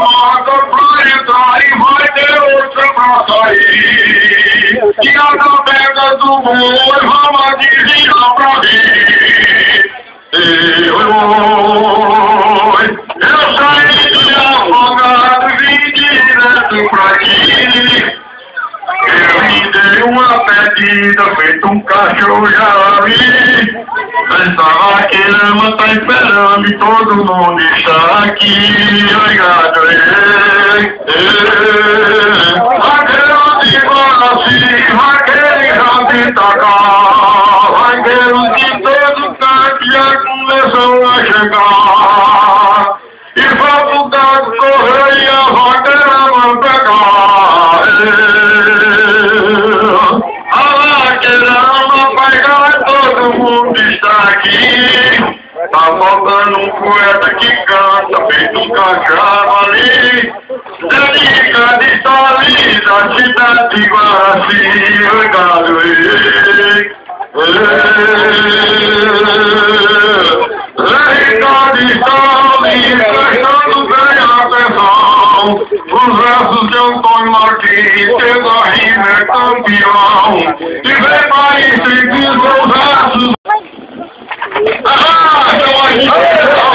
chamada pra entrar e vai ter outra pra sair. E a pega do boi, vamos desviar pra vir. Eu saí de afogado e vim direto pra aqui. Eu me dei uma pedida, feito um cachorro já vi. Pensava que a ama tá esperando e todo mundo está aqui. Obrigado, vaqueiro de Guaraci, vaqueiro de Itacá, vaqueiro de todo canto já começou a chegar. E vamos dar correio e a vaqueira vai pegar. A vaqueira vai pegar, todo mundo está aqui. Tá faltando um poeta que canta, feito um cachorro ali. Dedica de Sali, da cidade de Guaraci. Obrigado, Dedica de Sali, prestando bem atenção. Os versos de Antônio Martins, que da rima é campeão. E vem para seguir os versos. Ah, então